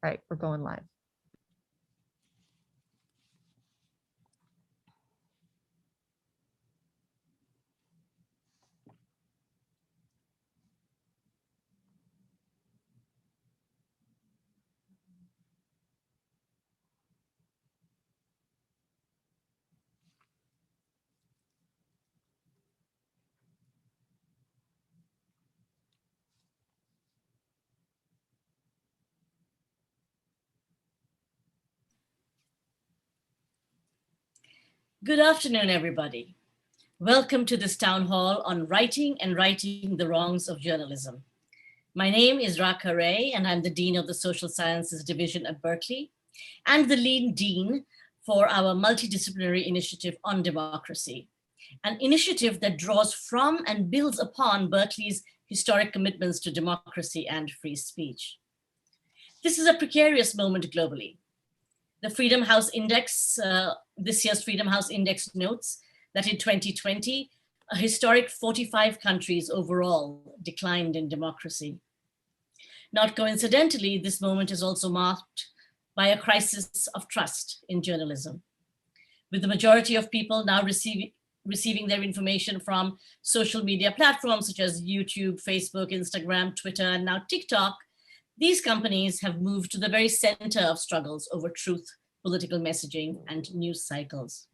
All right, we're going live. Good afternoon, everybody. Welcome to this town hall on writing and righting the wrongs of journalism. My name is Raka Ray, and I'm the Dean of the Social Sciences Division at Berkeley and the lead dean for our multidisciplinary initiative on democracy, an initiative that draws from and builds upon Berkeley's historic commitments to democracy and free speech. This is a precarious moment globally. The Freedom House Index, this year's Freedom House Index notes that in 2020, a historic 45 countries overall declined in democracy. Not coincidentally, this moment is also marked by a crisis of trust in journalism. With the majority of people now receiving their information from social media platforms such as YouTube, Facebook, Instagram, Twitter, and now TikTok, these companies have moved to the very center of struggles over truth, political messaging, and news cycles.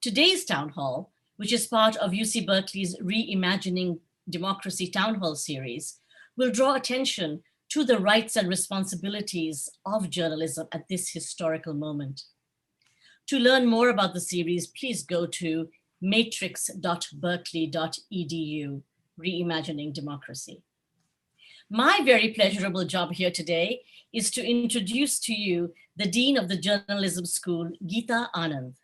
Today's town hall, which is part of UC Berkeley's Reimagining Democracy Town Hall series, will draw attention to the rights and responsibilities of journalism at this historical moment. To learn more about the series, please go to matrix.berkeley.edu, Reimagining Democracy. My very pleasurable job here today is to introduce to you the Dean of the Journalism School, Geeta Anand.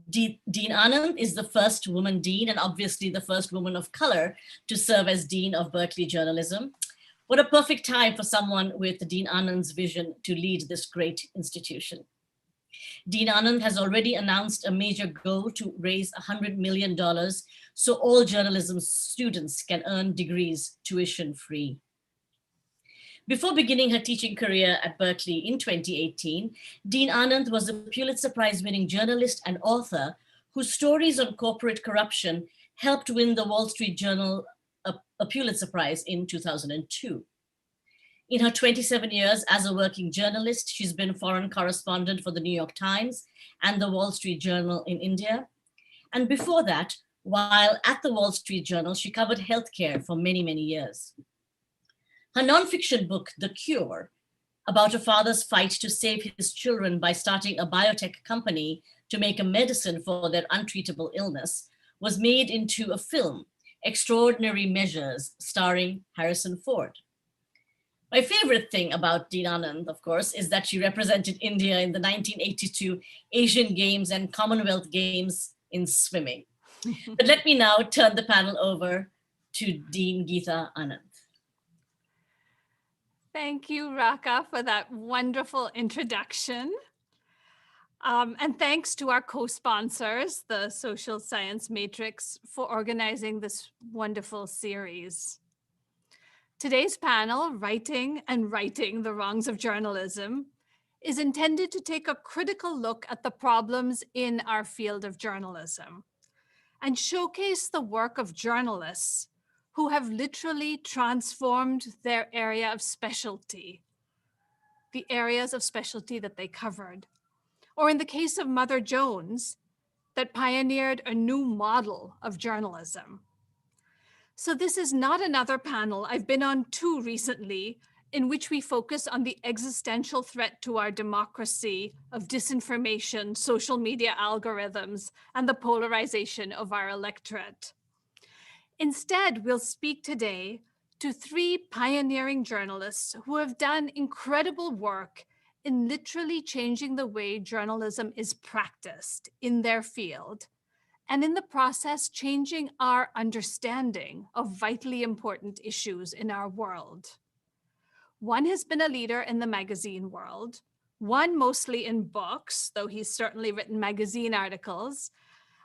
Dean Anand is the first woman dean and obviously the first woman of color to serve as Dean of Berkeley Journalism. What a perfect time for someone with Dean Anand's vision to lead this great institution. Dean Anand has already announced a major goal to raise $100 million so all journalism students can earn degrees tuition free. Before beginning her teaching career at Berkeley in 2018, Dean Anand was a Pulitzer Prize-winning journalist and author whose stories on corporate corruption helped win the Wall Street Journal a Pulitzer Prize in 2002. In her 27 years as a working journalist, she's been foreign correspondent for the New York Times and the Wall Street Journal in India. And before that, while at the Wall Street Journal, she covered healthcare for many, many years. Her nonfiction book, The Cure, about a father's fight to save his children by starting a biotech company to make a medicine for their untreatable illness, was made into a film, Extraordinary Measures, starring Harrison Ford. My favorite thing about Dean Anand, of course, is that she represented India in the 1982 Asian Games and Commonwealth Games in swimming. But let me now turn the panel over to Dean Geeta Anand. Thank you, Raka, for that wonderful introduction. And thanks to our co-sponsors, the Social Science Matrix, for organizing this wonderful series. Today's panel, Writing and Righting the Wrongs of Journalism, is intended to take a critical look at the problems in our field of journalism and showcase the work of journalists who have literally transformed their area of specialty, the areas of specialty that they covered. Or in the case of Mother Jones, that pioneered a new model of journalism. So this is not another panel. I've been on two recently in which we focus on the existential threat to our democracy of disinformation, social media algorithms, and the polarization of our electorate. Instead, we'll speak today to three pioneering journalists who have done incredible work in literally changing the way journalism is practiced in their field, and in the process, changing our understanding of vitally important issues in our world. One has been a leader in the magazine world, one mostly in books, though he's certainly written magazine articles,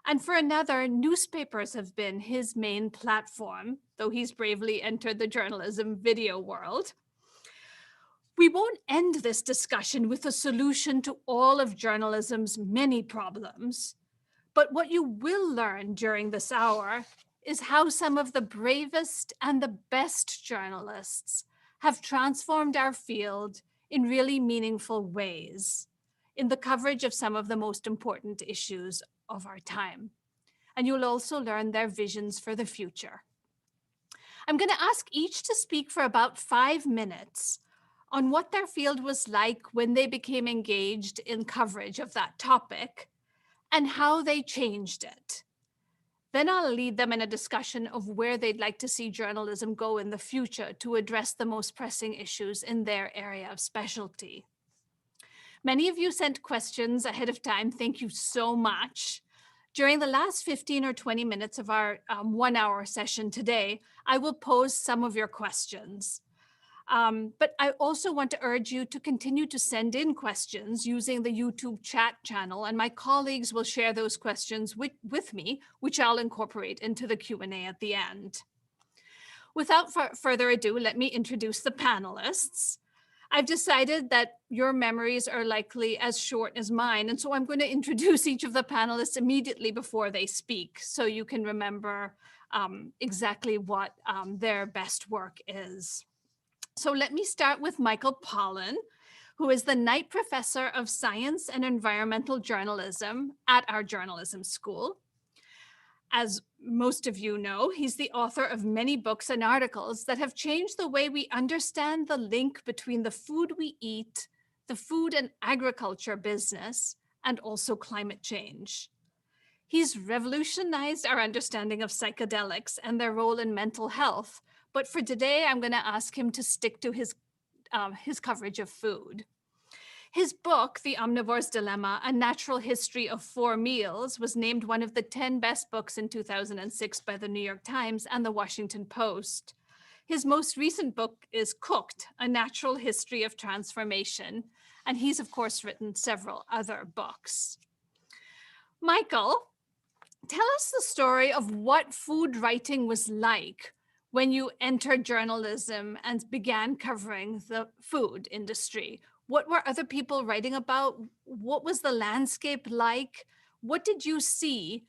and for another, newspapers have been his main platform, though he's bravely entered the journalism video world. We won't end this discussion with a solution to all of journalism's many problems, but what you will learn during this hour is how some of the bravest and the best journalists have transformed our field in really meaningful ways in the coverage of some of the most important issues of our time. And you'll also learn their visions for the future. I'm going to ask each to speak for about 5 minutes on what their field was like when they became engaged in coverage of that topic and how they changed it. Then I'll lead them in a discussion of where they'd like to see journalism go in the future to address the most pressing issues in their area of specialty. Many of you sent questions ahead of time. Thank you so much. During the last 15 or 20 minutes of our 1-hour session today, I will pose some of your questions. But I also want to urge you to continue to send in questions using the YouTube chat channel, and my colleagues will share those questions with me, which I'll incorporate into the Q&A at the end. Without further ado, let me introduce the panelists. I've decided that your memories are likely as short as mine, and so I'm going to introduce each of the panelists immediately before they speak, so you can remember exactly what their best work is. So let me start with Michael Pollan, who is the Knight Professor of Science and Environmental Journalism at our journalism school. As most of you know, he's the author of many books and articles that have changed the way we understand the link between the food we eat, the food and agriculture business, and also climate change. He's revolutionized our understanding of psychedelics and their role in mental health. But for today, I'm going to ask him to stick to his coverage of food. His book, The Omnivore's Dilemma, A Natural History of 4 Meals, was named one of the 10 best books in 2006 by the New York Times and the Washington Post. His most recent book is Cooked, A Natural History of Transformation, and he's, of course, written several other books. Michael, tell us the story of what food writing was like when you entered journalism and began covering the food industry. What were other people writing about? What was the landscape like? What did you see?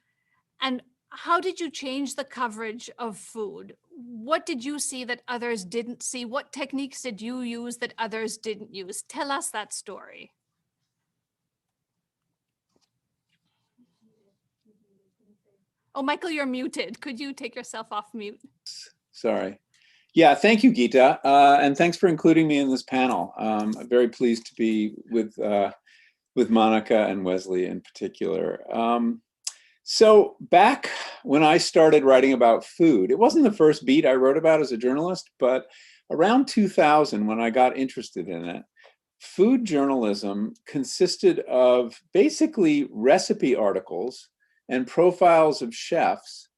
And how did you change the coverage of food? What did you see that others didn't see? What techniques did you use that others didn't use? Tell us that story. Oh, Michael, you're muted. Could you take yourself off mute? Sorry. Yeah, thank you, Geeta, and thanks for including me in this panel. I'm very pleased to be with Monica and Wesley in particular. So back when I started writing about food, it wasn't the first beat I wrote about as a journalist, but around 2000, when I got interested in it, food journalism consisted of basically recipe articles and profiles of chefs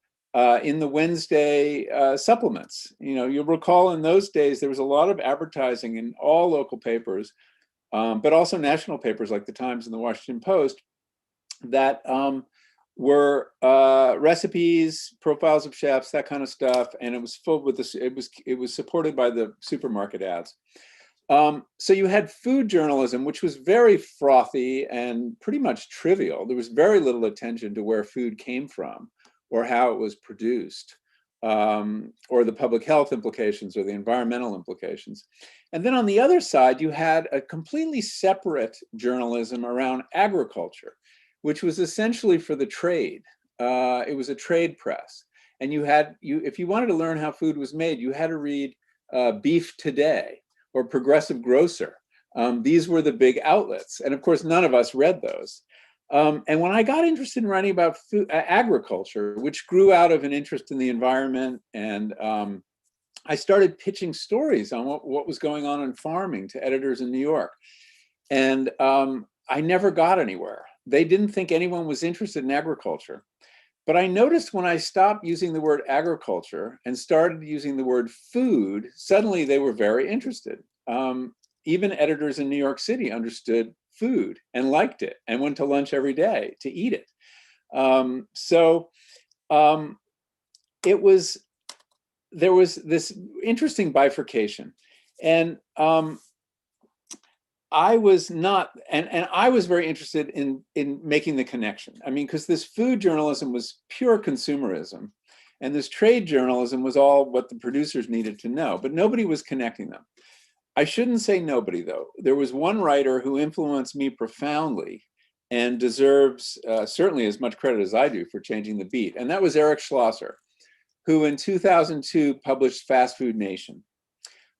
in the Wednesday supplements. You know, you'll recall in those days, there was a lot of advertising in all local papers, but also national papers like the Times and the Washington Post that were recipes, profiles of chefs, that kind of stuff. And it was filled with this, it was supported by the supermarket ads. So you had food journalism, which was very frothy and pretty much trivial. There was very little attention to where food came from, or how it was produced, or the public health implications or the environmental implications. And then on the other side, you had a completely separate journalism around agriculture, which was essentially for the trade. It was a trade press. And if you wanted to learn how food was made, you had to read Beef Today or Progressive Grocer. These were the big outlets. And of course, none of us read those. And when I got interested in writing about food, agriculture, which grew out of an interest in the environment, and I started pitching stories on what was going on in farming to editors in New York. And I never got anywhere. They didn't think anyone was interested in agriculture. But I noticed when I stopped using the word agriculture and started using the word food, suddenly they were very interested. Even editors in New York City understood food and liked it and went to lunch every day to eat it. There was this interesting bifurcation. And I was not, and I was very interested in making the connection. I mean, because this food journalism was pure consumerism, and this trade journalism was all what the producers needed to know, but nobody was connecting them. I shouldn't say nobody, though. There was one writer who influenced me profoundly and deserves certainly as much credit as I do for changing the beat, and that was Eric Schlosser, who in 2002 published Fast Food Nation.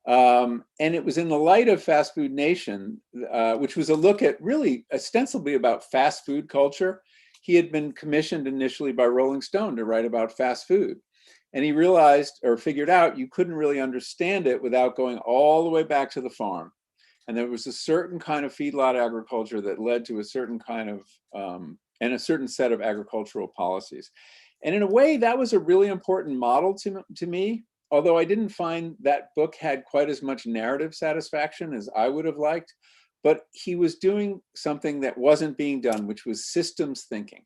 And it was in the light of Fast Food Nation, which was a look at really ostensibly about fast food culture. He had been commissioned initially by Rolling Stone to write about fast food. And he realized or figured out you couldn't really understand it without going all the way back to the farm. And there was a certain kind of feedlot agriculture that led to a certain kind of, and a certain set of agricultural policies. And in a way, that was a really important model to me, although I didn't find that book had quite as much narrative satisfaction as I would have liked. But he was doing something that wasn't being done, which was systems thinking.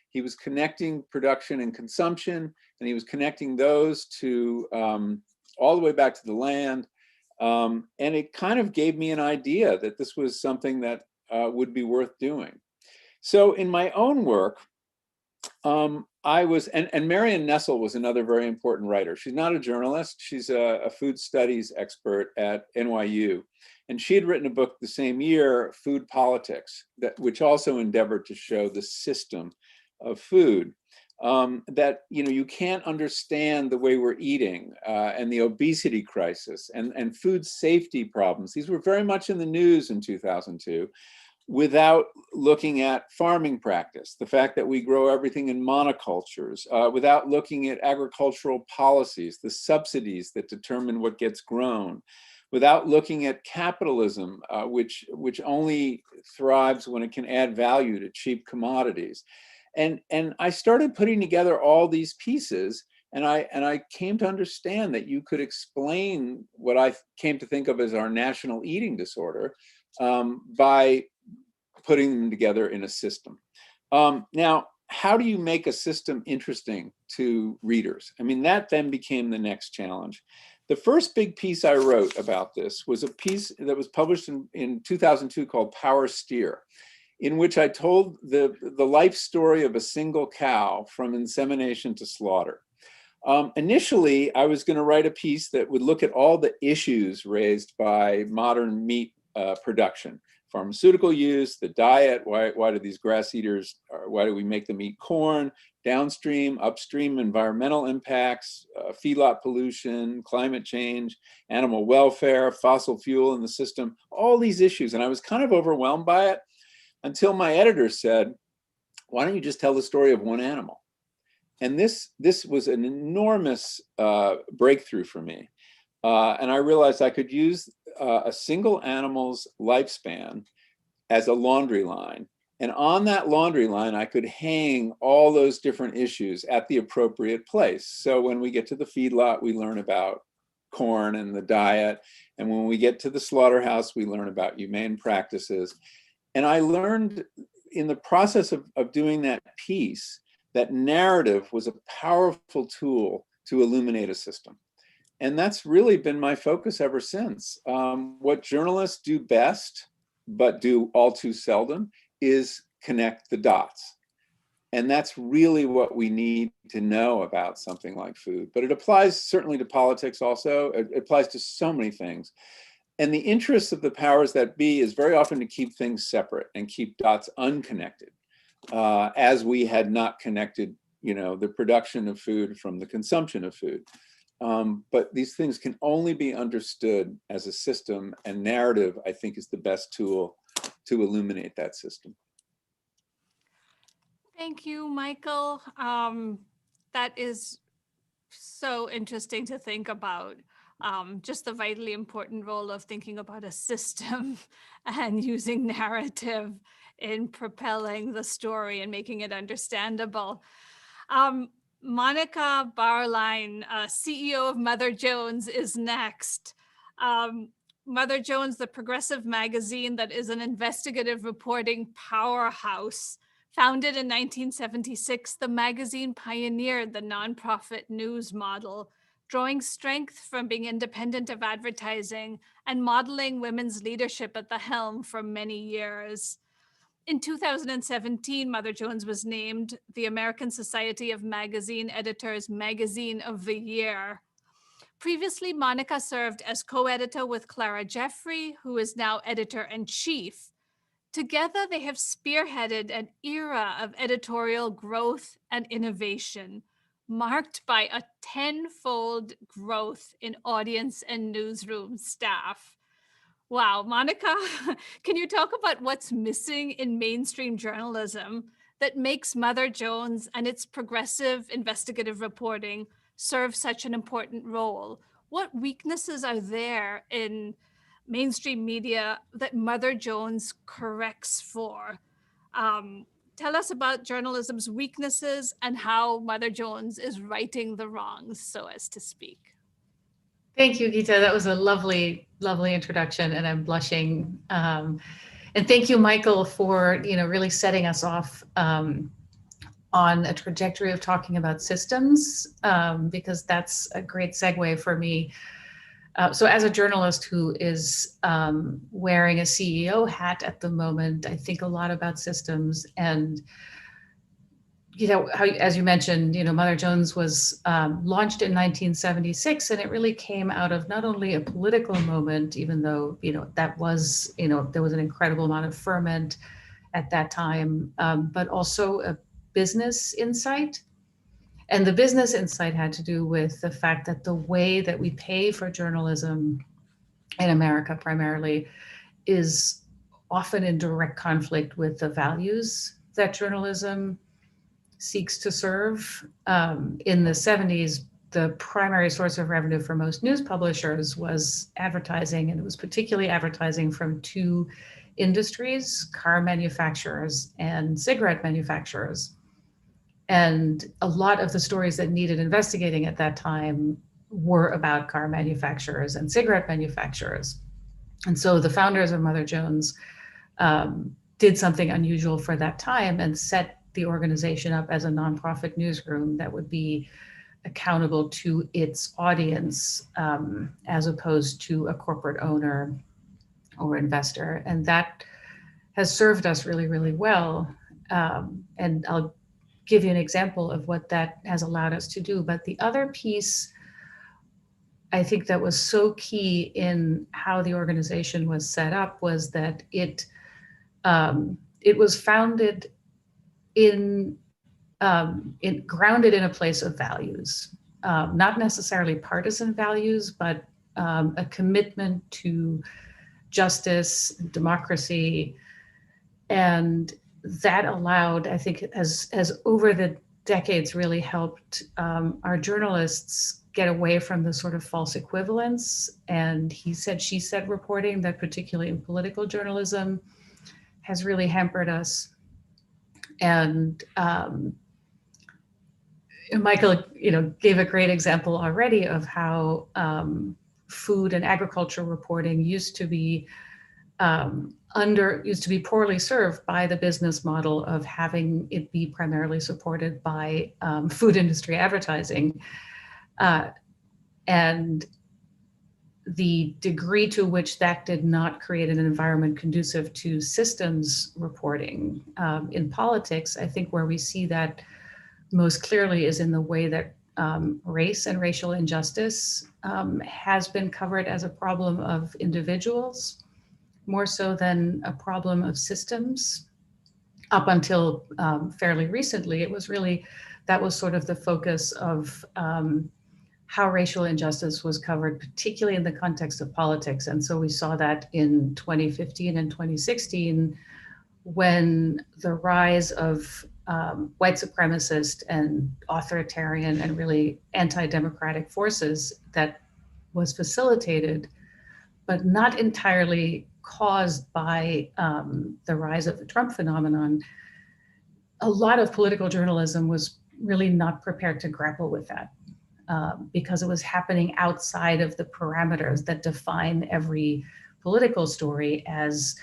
He was connecting production and consumption, and he was connecting those to all the way back to the land. And it kind of gave me an idea that this was something that would be worth doing. So in my own work, I was, and Marion Nestle was another very important writer. She's not a journalist. She's a food studies expert at NYU. And she had written a book the same year, Food Politics, which also endeavored to show the system of food. That you can't understand the way we're eating and the obesity crisis and food safety problems. These were very much in the news in 2002 without looking at farming practice, the fact that we grow everything in monocultures, without looking at agricultural policies, the subsidies that determine what gets grown, without looking at capitalism, which only thrives when it can add value to cheap commodities. And I started putting together all these pieces, and I came to understand that you could explain what I came to think of as our national eating disorder by putting them together in a system. Now, how do you make a system interesting to readers? I mean, that then became the next challenge. The first big piece I wrote about this was a piece that was published in 2002 called Power Steer, in which I told the life story of a single cow from insemination to slaughter. Initially, I was going to write a piece that would look at all the issues raised by modern meat production, pharmaceutical use, the diet, why do these grass eaters, why do we make them eat corn, downstream, upstream environmental impacts, feedlot pollution, climate change, animal welfare, fossil fuel in the system, all these issues. And I was kind of overwhelmed by it until my editor said, why don't you just tell the story of one animal? And this was an enormous breakthrough for me. And I realized I could use a single animal's lifespan as a laundry line. And on that laundry line, I could hang all those different issues at the appropriate place. So when we get to the feedlot, we learn about corn and the diet. And when we get to the slaughterhouse, we learn about humane practices. And I learned in the process of doing that piece, that narrative was a powerful tool to illuminate a system. And that's really been my focus ever since. What journalists do best, but do all too seldom, is connect the dots. And that's really what we need to know about something like food. But it applies certainly to politics also. It applies to so many things. And the interest of the powers that be is very often to keep things separate and keep dots unconnected, as we had not connected, the production of food from the consumption of food. But these things can only be understood as a system, and narrative, I think, is the best tool to illuminate that system. Thank you, Michael. That is so interesting to think about. Just the vitally important role of thinking about a system and using narrative in propelling the story and making it understandable. Monica Bauerlein, CEO of Mother Jones, is next. Mother Jones, the progressive magazine that is an investigative reporting powerhouse. Founded in 1976, the magazine pioneered the nonprofit news model drawing strength from being independent of advertising and modeling women's leadership at the helm for many years. In 2017, Mother Jones was named the American Society of Magazine Editors Magazine of the Year. Previously, Monica served as co-editor with Clara Jeffrey, who is now editor-in-chief. Together, they have spearheaded an era of editorial growth and innovation, marked by a tenfold growth in audience and newsroom staff. Wow, Monica, can you talk about what's missing in mainstream journalism that makes Mother Jones and its progressive investigative reporting serve such an important role? What weaknesses are there in mainstream media that Mother Jones corrects for? Tell us about journalism's weaknesses and how Mother Jones is righting the wrongs, so as to speak. Thank you, Geeta. That was a lovely, lovely introduction, and I'm blushing. And thank you, Michael, for really setting us off on a trajectory of talking about systems, because that's a great segue for me. So as a journalist who is wearing a CEO hat at the moment, I think a lot about systems. And how, as you mentioned, Mother Jones was launched in 1976, and it really came out of not only a political moment, even though that was there was an incredible amount of ferment at that time, but also a business insight. And the business insight had to do with the fact that the way that we pay for journalism in America primarily is often in direct conflict with the values that journalism seeks to serve. In the 70s, the primary source of revenue for most news publishers was advertising, and it was particularly advertising from two industries: car manufacturers and cigarette manufacturers. And a lot of the stories that needed investigating at that time were about car manufacturers and cigarette manufacturers. And so the founders of Mother Jones did something unusual for that time and set the organization up as a nonprofit newsroom that would be accountable to its audience, as opposed to a corporate owner or investor. And that has served us really, really well. And I'll give you an example of what that has allowed us to do. But the other piece, I think, that was so key in how the organization was set up was that it was founded grounded in a place of values, not necessarily partisan values, but a commitment to justice, democracy. And that allowed, I think, as over the decades, really helped our journalists get away from the sort of false equivalence and he said, she said reporting that, particularly in political journalism, has really hampered us. And Michael, gave a great example already of how food and agriculture reporting used to be poorly served by the business model of having it be primarily supported by food industry advertising. And the degree to which that did not create an environment conducive to systems reporting in politics, I think where we see that most clearly is in the way that race and racial injustice has been covered as a problem of individuals, more so than a problem of systems. Up until fairly recently, it was really, that was sort of the focus of how racial injustice was covered, particularly in the context of politics. And so we saw that in 2015 and 2016, when the rise of white supremacist and authoritarian and really anti-democratic forces that was facilitated, but not entirely caused by the rise of the Trump phenomenon. A lot of political journalism was really not prepared to grapple with that because it was happening outside of the parameters that define every political story as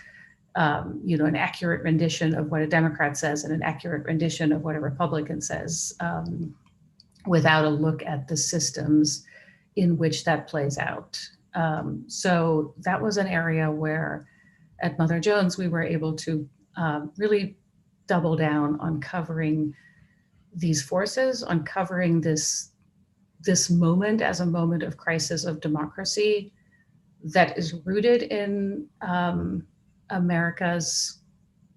an accurate rendition of what a Democrat says and an accurate rendition of what a Republican says, without a look at the systems in which that plays out. So that was an area where at Mother Jones, we were able to really double down on covering these forces, on covering this moment as a moment of crisis of democracy that is rooted in America's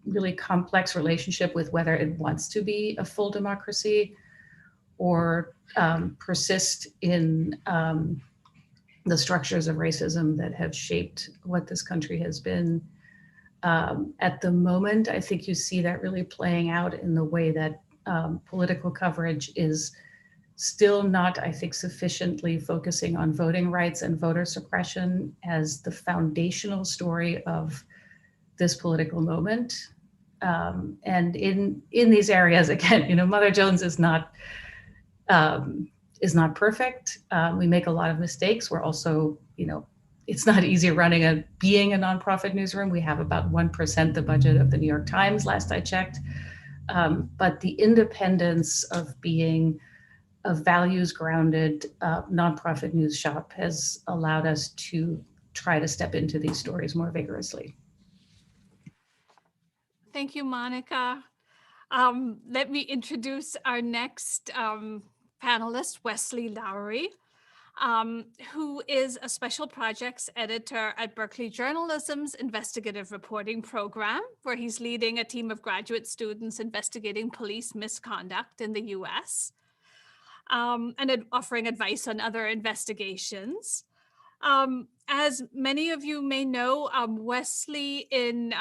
really complex relationship with whether it wants to be a full democracy or persist in the structures of racism that have shaped what this country has been. At the moment, I think you see that really playing out in the way that political coverage is still not, I think, sufficiently focusing on voting rights and voter suppression as the foundational story of this political moment. And in these areas, again, Mother Jones is not perfect. We make a lot of mistakes. We're also, it's not easy being a nonprofit newsroom. We have about 1% the budget of the New York Times, last I checked. But the independence of being a values-grounded nonprofit news shop has allowed us to try to step into these stories more vigorously. Thank you, Monica. Let me introduce our next panelist, Wesley Lowery, who is a special projects editor at Berkeley Journalism's investigative reporting program, where he's leading a team of graduate students investigating police misconduct in the US and offering advice on other investigations. As many of you may know, Wesley in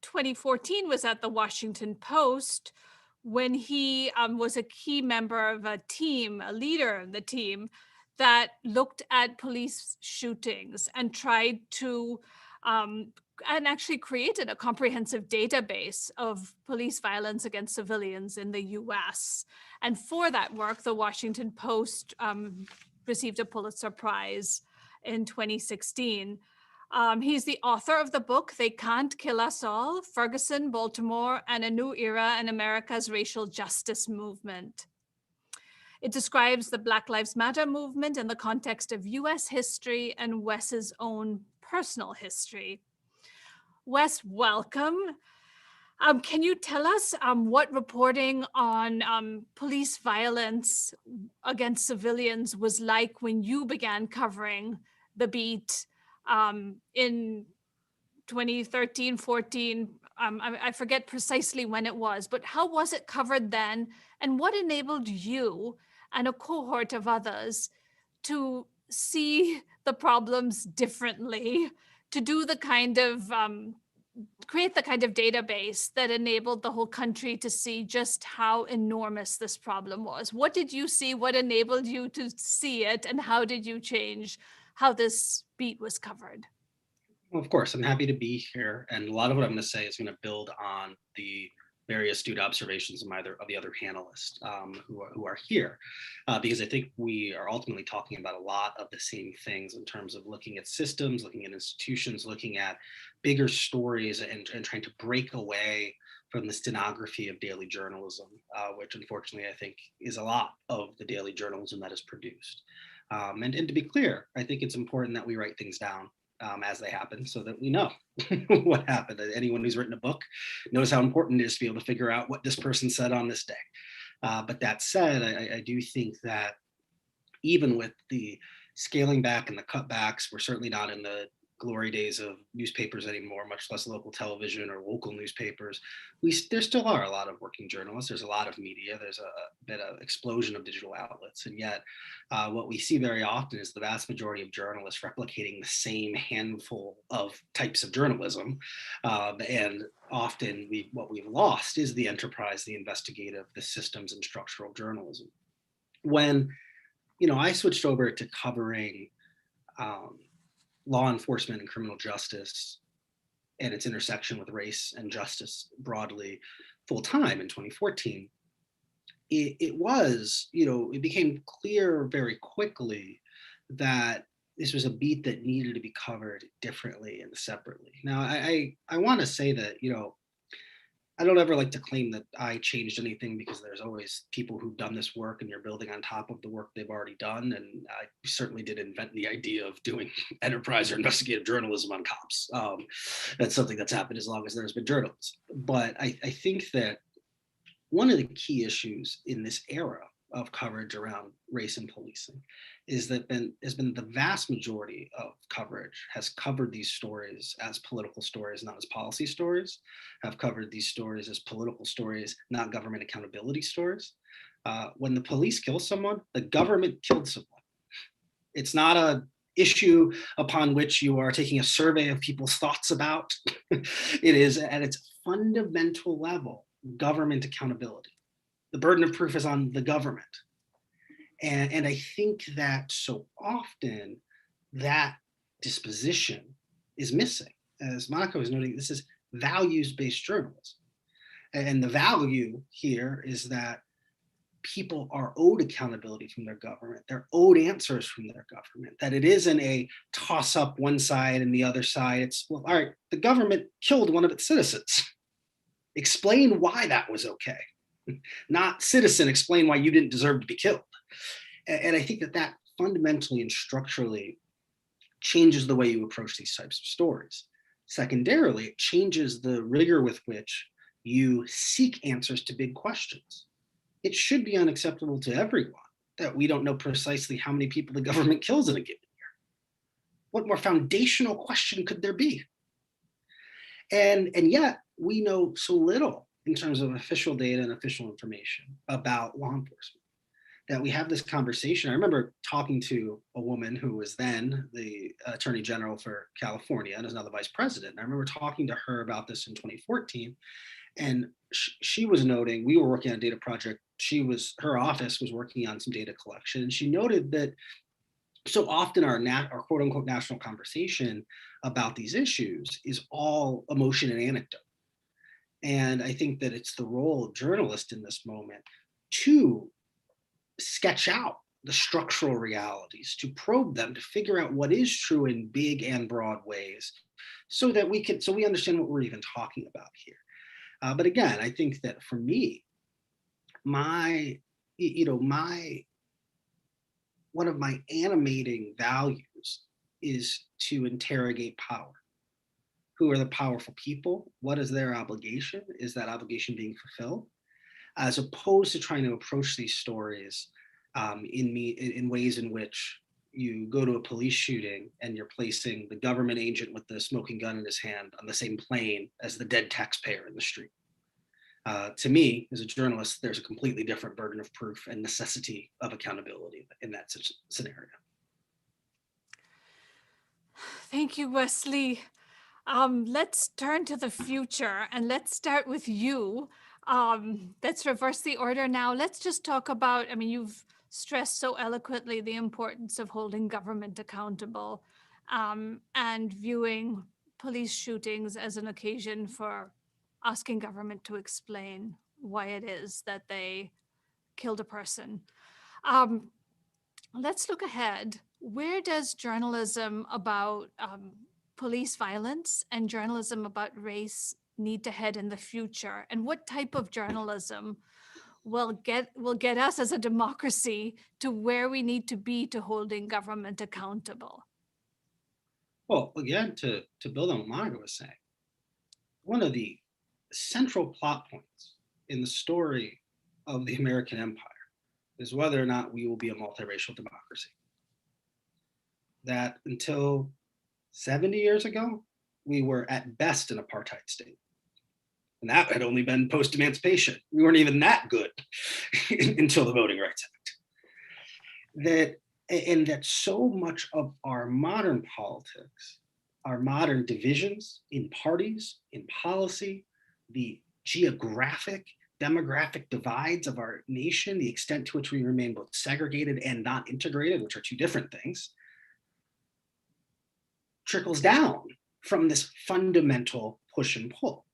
2014 was at the Washington Post when he was a key member of a team, a leader of the team that looked at police shootings and tried to, and actually created a comprehensive database of police violence against civilians in the US. And for that work, the Washington Post received a Pulitzer Prize in 2016. He's the author of the book, They Can't Kill Us All, Ferguson, Baltimore, and a New Era in America's Racial Justice Movement. It describes the Black Lives Matter movement in the context of US history and Wes's own personal history. Wes, welcome. Can you tell us what reporting on police violence against civilians was like when you began covering the beat in 2013, 14? I forget precisely when it was, but how was it covered then? And what enabled you and a cohort of others to see the problems differently, to do the kind of create the kind of database that enabled the whole country to see just how enormous this problem was? What did you see? What enabled you to see it? And how did you change how this beat was covered? Well, of course, I'm happy to be here. And a lot of what I'm going to say is going to build on the very astute observations of the other panelists who are here, because I think we are ultimately talking about a lot of the same things in terms of looking at systems, looking at institutions, looking at bigger stories, and trying to break away from the stenography of daily journalism, which unfortunately I think is a lot of the daily journalism that is produced. And to be clear, I think it's important that we write things down as they happen so that we know what happened. Anyone who's written a book knows how important it is to be able to figure out what this person said on this day. But that said, I do think that even with the scaling back and the cutbacks, we're certainly not in the glory days of newspapers anymore, much less local television or local newspapers. There still are a lot of working journalists. There's a lot of media. There's a bit of explosion of digital outlets. And yet what we see very often is the vast majority of journalists replicating the same handful of types of journalism. And often what we've lost is the enterprise, the investigative, the systems and structural journalism. When I switched over to covering law enforcement and criminal justice and its intersection with race and justice broadly full time in 2014, it became clear very quickly that this was a beat that needed to be covered differently and separately. Now, I want to say that, I don't ever like to claim that I changed anything, because there's always people who've done this work and you're building on top of the work they've already done. And I certainly didn't invent the idea of doing enterprise or investigative journalism on cops. That's something that's happened as long as there's been journalism. But I think that one of the key issues in this era of coverage around race and policing is that has been the vast majority of coverage has covered these stories as political stories, not as policy stories, have covered these stories as political stories, not government accountability stories. When the police kill someone, the government killed someone. It's not a issue upon which you are taking a survey of people's thoughts about. It is at its fundamental level, government accountability. The burden of proof is on the government. And I think that so often that disposition is missing. As Monica was noting, this is values-based journalism. And the value here is that people are owed accountability from their government. They're owed answers from their government, that it isn't a toss up one side and the other side. It's, well, all right, the government killed one of its citizens. Explain why that was okay. Not citizen, explain why you didn't deserve to be killed. And I think that that fundamentally and structurally changes the way you approach these types of stories. Secondarily, it changes the rigor with which you seek answers to big questions. It should be unacceptable to everyone that we don't know precisely how many people the government kills in a given year. What more foundational question could there be? And yet we know so little in terms of official data and official information about law enforcement, that we have this conversation. I remember talking to a woman who was then the Attorney General for California and is now the Vice President. And I remember talking to her about this in 2014. And she was noting, we were working on a data project. Her office was working on some data collection. And she noted that so often our quote unquote national conversation about these issues is all emotion and anecdote. And I think that it's the role of journalists in this moment to sketch out the structural realities, to probe them, to figure out what is true in big and broad ways, so that we understand what we're even talking about here. But again, I think that for me, one of my animating values is to interrogate power. Who are the powerful people? What is their obligation? Is that obligation being fulfilled? As opposed to trying to approach these stories in ways in which you go to a police shooting and you're placing the government agent with the smoking gun in his hand on the same plane as the dead taxpayer in the street. To me, as a journalist, there's a completely different burden of proof and necessity of accountability in that scenario. Thank you, Wesley. Let's turn to the future and let's start with you. Let's reverse the order now. Let's just talk about, you've stressed so eloquently the importance of holding government accountable and viewing police shootings as an occasion for asking government to explain why it is that they killed a person. Let's look ahead. Where does journalism about police violence and journalism about race need to head in the future? And what type of journalism will get us as a democracy to where we need to be to holding government accountable? Well, again, to build on what Monica was saying, one of the central plot points in the story of the American Empire is whether or not we will be a multiracial democracy. That until 70 years ago, we were at best an apartheid state. And that had only been post-emancipation. We weren't even that good until the Voting Rights Act. That so much of our modern politics, our modern divisions in parties, in policy, the geographic, demographic divides of our nation, the extent to which we remain both segregated and not integrated, which are two different things, trickles down from this fundamental push and pull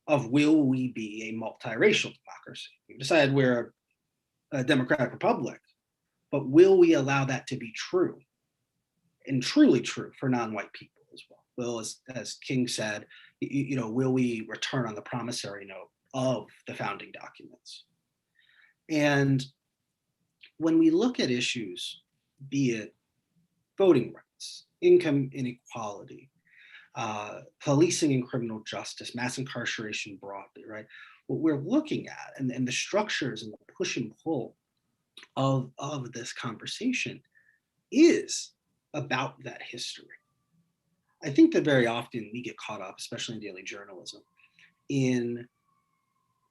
of, will we be a multiracial democracy? We've decided we're a democratic republic, but will we allow that to be true and truly true for non-white people as well? Will, as King said, will we return on the promissory note of the founding documents. And when we look at issues, be it voting rights, income inequality, policing and criminal justice, mass incarceration broadly, right? What we're looking at and the structures and the push and pull of this conversation is about that history. I think that very often we get caught up, especially in daily journalism, in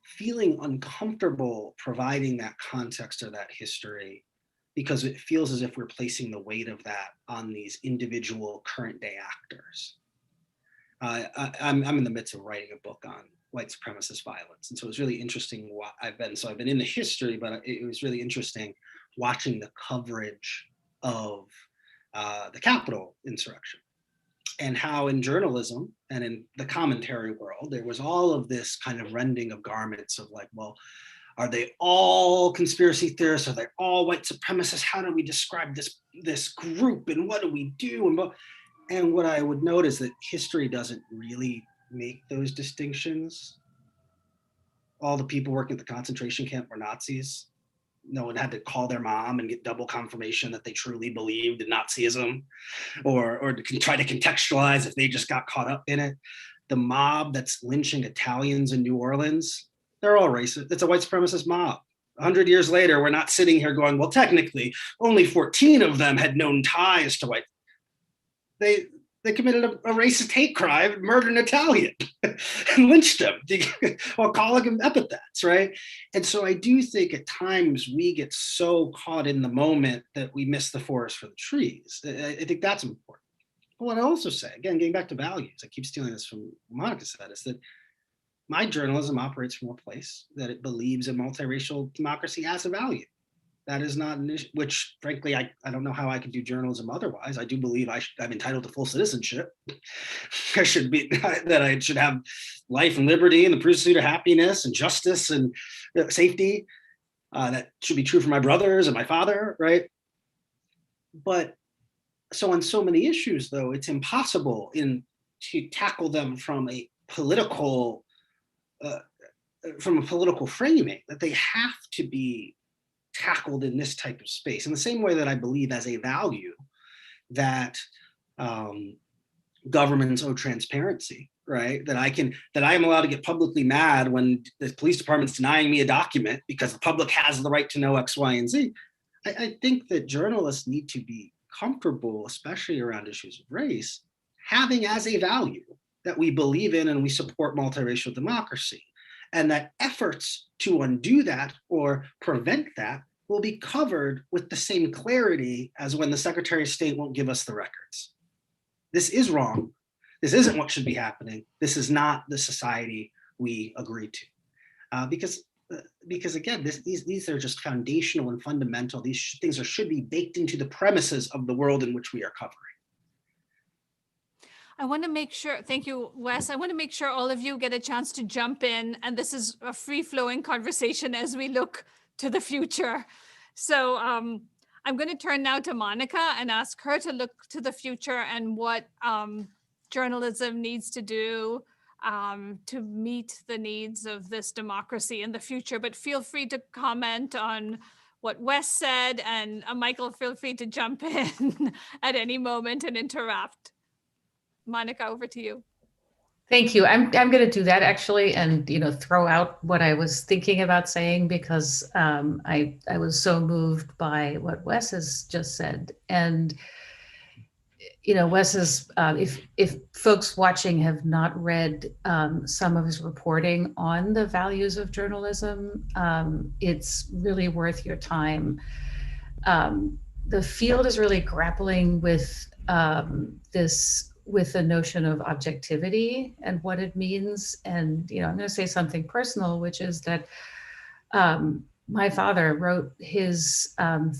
feeling uncomfortable providing that context or that history because it feels as if we're placing the weight of that on these individual current day actors. I'm in the midst of writing a book on white supremacist violence. And so it was really interesting I've been in the history, but it was really interesting watching the coverage of the Capitol insurrection and how in journalism and in the commentary world, there was all of this kind of rending of garments of like, well, are they all conspiracy theorists? Are they all white supremacists? How do we describe this group and what do we do? And what I would note is that history doesn't really make those distinctions. All the people working at the concentration camp were Nazis. No one had to call their mom and get double confirmation that they truly believed in Nazism or to try to contextualize if they just got caught up in it. The mob that's lynching Italians in New Orleans, they're all racist. It's a white supremacist mob. 100 years later, we're not sitting here going, well, technically, only 14 of them had known ties to white. They committed a racist hate crime and murdered an Italian and lynched them while calling them epithets, right? And so I do think at times we get so caught in the moment that we miss the forest for the trees. I think that's important. But what I also say, again, getting back to values, I keep stealing this from Monica said, is that my journalism operates from a place that it believes in multiracial democracy as a value. That is not an issue, which frankly, I don't know how I could do journalism otherwise. I do believe I'm entitled to full citizenship. I should have life and liberty and the pursuit of happiness and justice and safety. That should be true for my brothers and my father, right? But so on so many issues, though, it's impossible to tackle them from a political framing, that they have to be tackled in this type of space. In the same way that I believe as a value that governments owe transparency, right? That I am allowed to get publicly mad when the police department's denying me a document because the public has the right to know X, Y, and Z. I think that journalists need to be comfortable, especially around issues of race, having as a value that we believe in and we support multiracial democracy. And that efforts to undo that or prevent that will be covered with the same clarity as when the Secretary of State won't give us the records. This is wrong. This isn't what should be happening. This is not the society we agreed to. Because again, these are just foundational and fundamental. These things should be baked into the premises of the world in which we are covering. I want to make sure, thank you, Wes. I want to make sure all of you get a chance to jump in, and this is a free-flowing conversation as we look to the future. So I'm going to turn now to Monica and ask her to look to the future and what journalism needs to do to meet the needs of this democracy in the future. But feel free to comment on what Wes said, and Michael, feel free to jump in at any moment and interrupt. Monica, over to you. Thank you. I'm going to do that actually, and throw out what I was thinking about saying, because I was so moved by what Wes has just said. And Wes is, if folks watching have not read some of his reporting on the values of journalism, it's really worth your time. The field is really grappling with with the notion of objectivity and what it means. And, I'm going to say something personal, which is that my father wrote his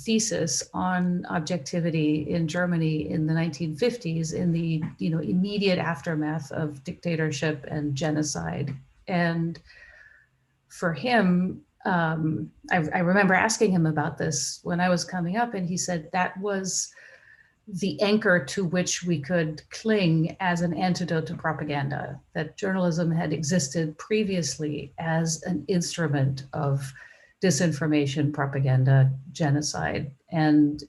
thesis on objectivity in Germany in the 1950s in the, immediate aftermath of dictatorship and genocide. And for him, I remember asking him about this when I was coming up, and he said that was the anchor to which we could cling as an antidote to propaganda, that journalism had existed previously as an instrument of disinformation, propaganda, genocide, and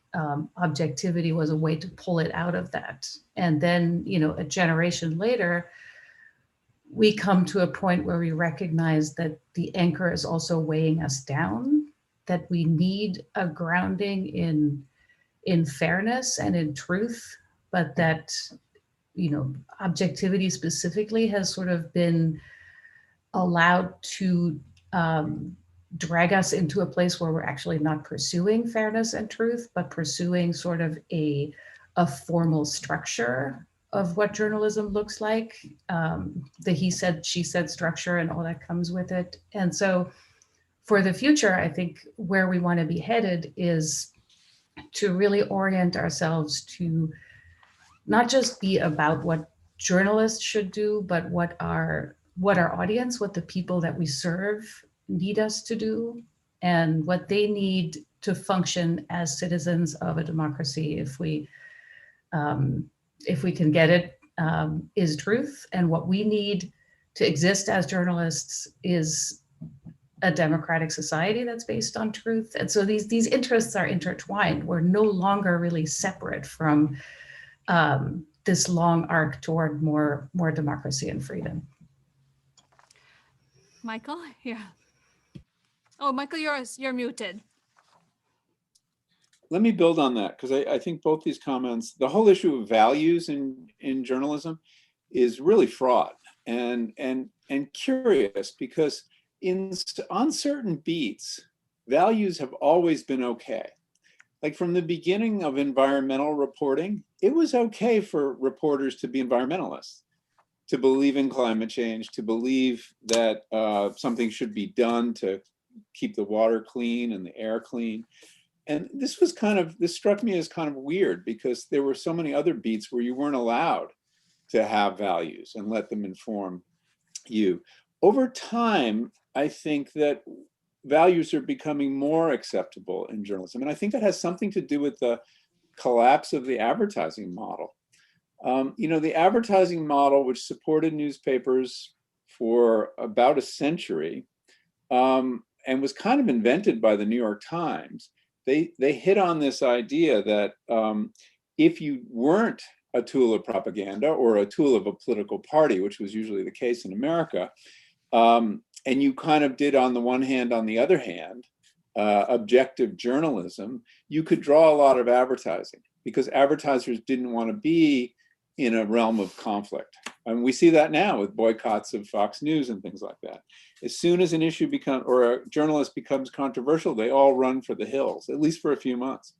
objectivity was a way to pull it out of that. And then, a generation later, we come to a point where we recognize that the anchor is also weighing us down, that we need a grounding in fairness and in truth, but that, objectivity specifically has sort of been allowed to drag us into a place where we're actually not pursuing fairness and truth, but pursuing sort of a formal structure of what journalism looks like, the he said, she said structure and all that comes with it. And so for the future, I think where we want to be headed is to really orient ourselves to not just be about what journalists should do, but what our audience, what the people that we serve need us to do, and what they need to function as citizens of a democracy. If we can get it, is truth, and what we need to exist as journalists is a democratic society that's based on truth. And so these interests are intertwined. We're no longer really separate from this long arc toward more democracy and freedom. Michael, yeah. Oh, Michael, you're muted. Let me build on that, because I think both these comments, the whole issue of values in journalism is really fraught and curious, because on certain beats, values have always been okay. Like from the beginning of environmental reporting, it was okay for reporters to be environmentalists, to believe in climate change, to believe that something should be done to keep the water clean and the air clean. And this struck me as kind of weird, because there were so many other beats where you weren't allowed to have values and let them inform you. Over time, I think that values are becoming more acceptable in journalism. And I think that has something to do with the collapse of the advertising model. The advertising model, which supported newspapers for about a century, and was kind of invented by the New York Times, they hit on this idea that if you weren't a tool of propaganda or a tool of a political party, which was usually the case in America, and you kind of did on the one hand, on the other hand, objective journalism, you could draw a lot of advertising, because advertisers didn't want to be in a realm of conflict. And we see that now with boycotts of Fox News and things like that. As soon as an issue or a journalist becomes controversial, they all run for the hills, at least for a few months.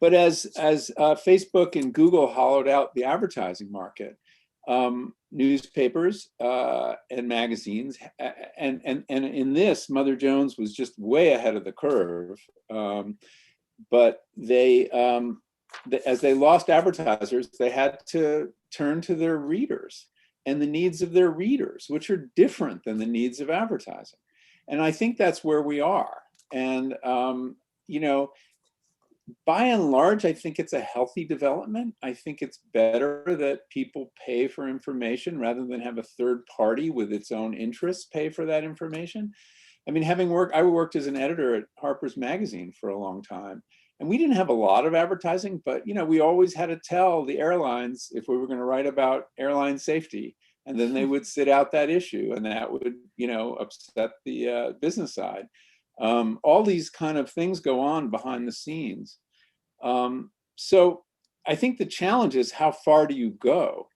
But as Facebook and Google hollowed out the advertising market, newspapers and magazines, and in this, Mother Jones was just way ahead of the curve. But as they lost advertisers, they had to turn to their readers and the needs of their readers, which are different than the needs of advertising. And I think that's where we are. And, by and large, I think it's a healthy development. I think it's better that people pay for information rather than have a third party with its own interests pay for that information. I mean, I worked as an editor at Harper's Magazine for a long time, and we didn't have a lot of advertising, but we always had to tell the airlines if we were going to write about airline safety, and then they would sit out that issue, and that would upset the business side. All these kind of things go on behind the scenes. So I think the challenge is, how far do you go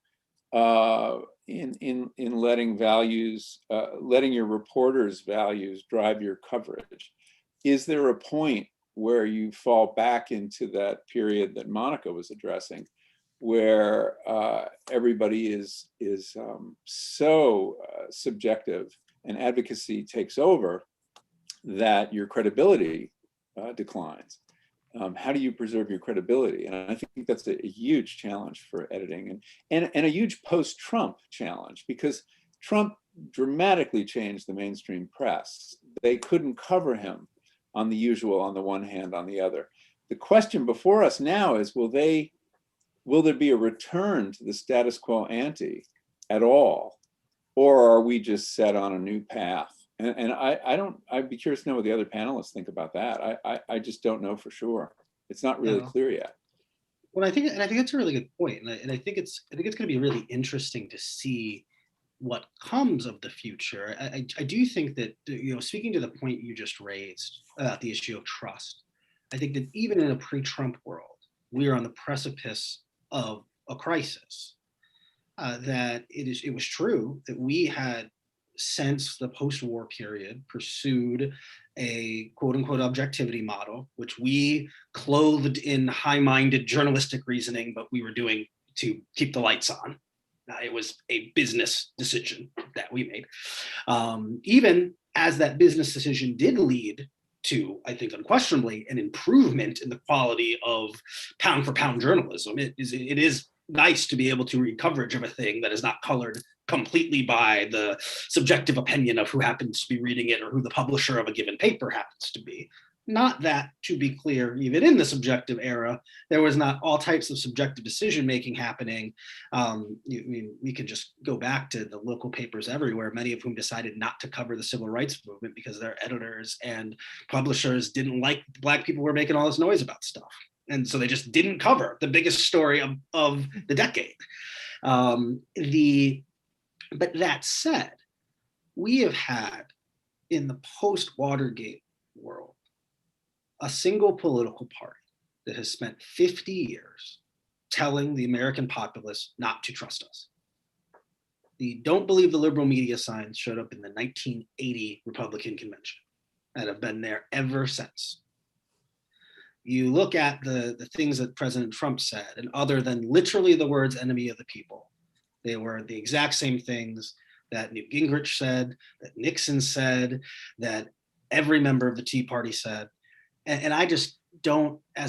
in letting values, letting your reporters' values drive your coverage? Is there a point where you fall back into that period that Monica was addressing, where everybody is so subjective and advocacy takes over that your credibility declines? How do you preserve your credibility? And I think that's a huge challenge for editing, and a huge post-Trump challenge, because Trump dramatically changed the mainstream press. They couldn't cover him on the usual, on the one hand, on the other. the question before us now is, will there be a return to the status quo ante at all? Or are we just set on a new path? And I'd be curious to know what the other panelists think about that. I just don't know for sure. It's not really clear yet. Well, I think that's a really good point. And I think it's going to be really interesting to see what comes of the future. I do think that, speaking to the point you just raised about the issue of trust, I think that even in a pre-Trump world, we are on the precipice of a crisis. That it was true that we had, since the post-war period, pursued a quote-unquote objectivity model, which we clothed in high-minded journalistic reasoning, but we were doing to keep the lights on. It was a business decision that we made. Even as that business decision did lead to, I think, unquestionably, an improvement in the quality of pound-for-pound journalism. It is nice to be able to read coverage of a thing that is not colored completely by the subjective opinion of who happens to be reading it or who the publisher of a given paper happens to be. Not that, to be clear, even in the subjective era, there was not all types of subjective decision-making happening. We could just go back to the local papers everywhere, many of whom decided not to cover the civil rights movement because their editors and publishers didn't like Black people were making all this noise about stuff. And so they just didn't cover the biggest story of the decade. But that said, we have had, in the post-Watergate world, a single political party that has spent 50 years telling the American populace not to trust us. The don't believe the liberal media signs showed up in the 1980 Republican convention and have been there ever since. You look at the things that President Trump said, and other than literally the words enemy of the people, they were the exact same things that Newt Gingrich said, that Nixon said, that every member of the Tea Party said. And I just don't, I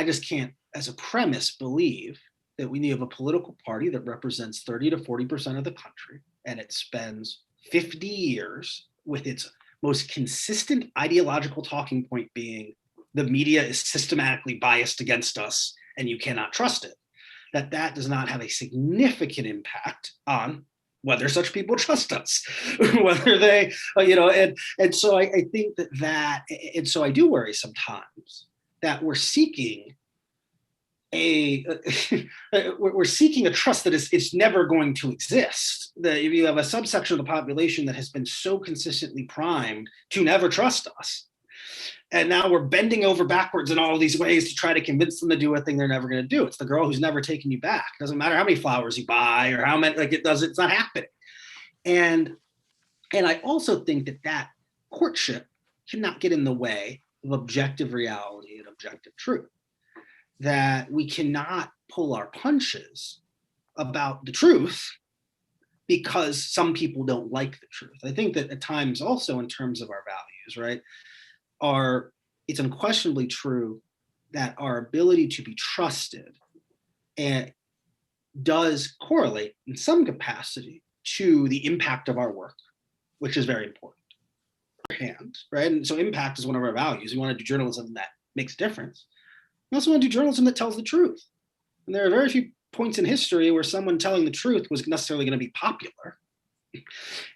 just can't, as a premise, believe that we have a political party that represents 30 to 40% of the country, and it spends 50 years with its most consistent ideological talking point being the media is systematically biased against us and you cannot trust it. That does not have a significant impact on whether such people trust us, whether they, and so I think and so I do worry sometimes that we're seeking we're seeking a trust that it's never going to exist. That if you have a subsection of the population that has been so consistently primed to never trust us, and now we're bending over backwards in all of these ways to try to convince them to do a thing they're never going to do. It's the girl who's never taken you back. It doesn't matter how many flowers you buy or how many, it's not happening. And I also think that courtship cannot get in the way of objective reality and objective truth. That we cannot pull our punches about the truth because some people don't like the truth. I think that at times also in terms of our values, right? It's unquestionably true that our ability to be trusted and does correlate in some capacity to the impact of our work, which is very important. Right? And so impact is one of our values. We want to do journalism that makes a difference. We also want to do journalism that tells the truth. And there are very few points in history where someone telling the truth was necessarily going to be popular.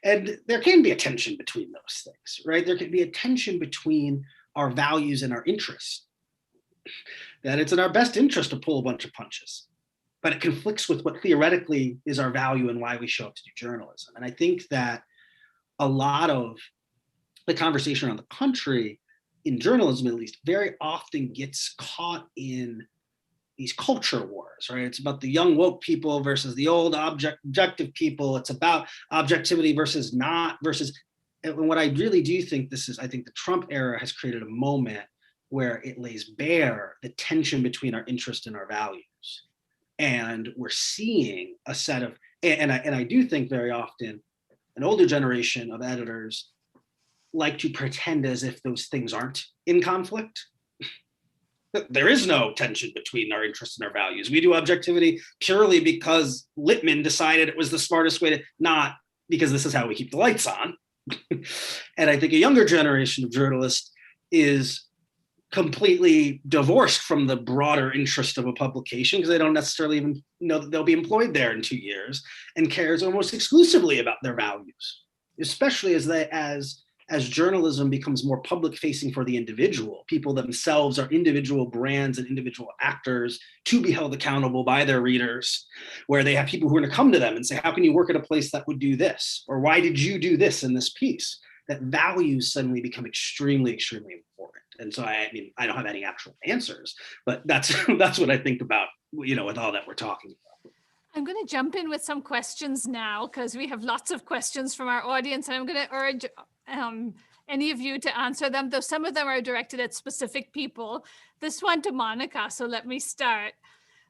And there can be a tension between those things, right? There can be a tension between our values and our interests. That it's in our best interest to pull a bunch of punches, but it conflicts with what theoretically is our value and why we show up to do journalism. And I think that a lot of the conversation around the country, in journalism at least, very often gets caught in these culture wars, right? It's about the young woke people versus the old objective people. It's about objectivity versus not versus, and what I really do think I think the Trump era has created a moment where it lays bare the tension between our interest and our values. And we're seeing a set of, and I do think very often an older generation of editors like to pretend as if those things aren't in conflict. There is no tension between our interests and our values. We do objectivity purely because Littman decided it was the smartest way to, not because this is how we keep the lights on. And I think a younger generation of journalists is completely divorced from the broader interest of a publication because they don't necessarily even know that they'll be employed there in 2 years, and cares almost exclusively about their values, especially as journalism becomes more public facing for the individual. People themselves are individual brands and individual actors to be held accountable by their readers, where they have people who are going to come to them and say, how can you work at a place that would do this? Or why did you do this in this piece? That values suddenly become extremely, extremely important. And so, I mean, I don't have any actual answers, but that's what I think about, with all that we're talking about. I'm going to jump in with some questions now because we have lots of questions from our audience, and I'm going to urge any of you to answer them, though some of them are directed at specific people. This one to Monica, so let me start.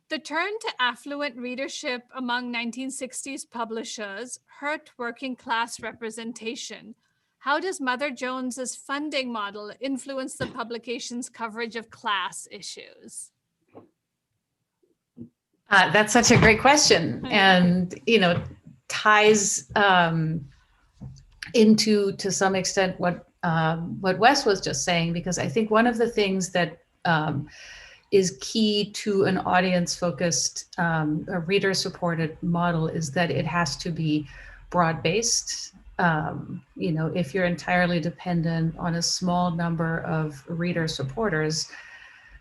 The turn to affluent readership among 1960s publishers hurt working class representation. How does Mother Jones's funding model influence the publication's coverage of class issues? That's such a great question, and ties into to some extent what Wes was just saying, because I think one of the things that is key to an audience-focused, a reader-supported model is that it has to be broad-based. If you're entirely dependent on a small number of reader supporters,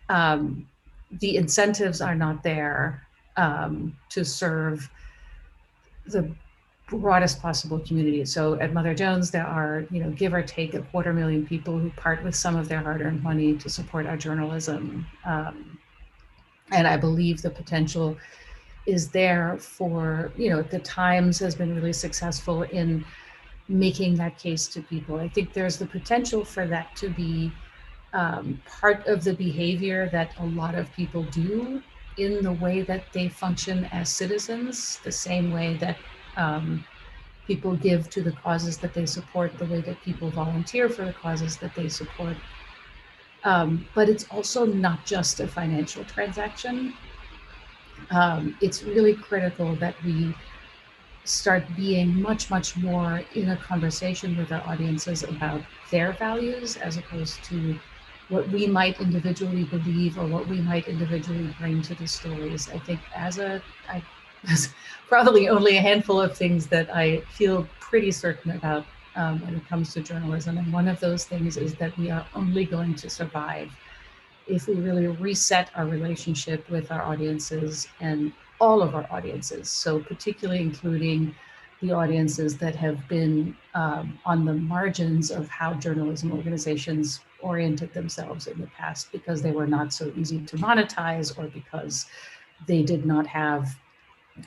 the incentives are not there to serve the broadest possible community. So at Mother Jones, there are, give or take 250,000 people who part with some of their hard-earned money to support our journalism. And I believe the potential is there for, the Times has been really successful in making that case to people. I think there's the potential for that to be part of the behavior that a lot of people do in the way that they function as citizens, the same way that people give to the causes that they support, the way that people volunteer for the causes that they support. But it's also not just a financial transaction. It's really critical that we start being much, much more in a conversation with our audiences about their values, as opposed to what we might individually believe or what we might individually bring to the stories. I think there's probably only a handful of things that I feel pretty certain about when it comes to journalism. And one of those things is that we are only going to survive if we really reset our relationship with our audiences and all of our audiences. So particularly including the audiences that have been on the margins of how journalism organizations oriented themselves in the past, because they were not so easy to monetize, or because they did not have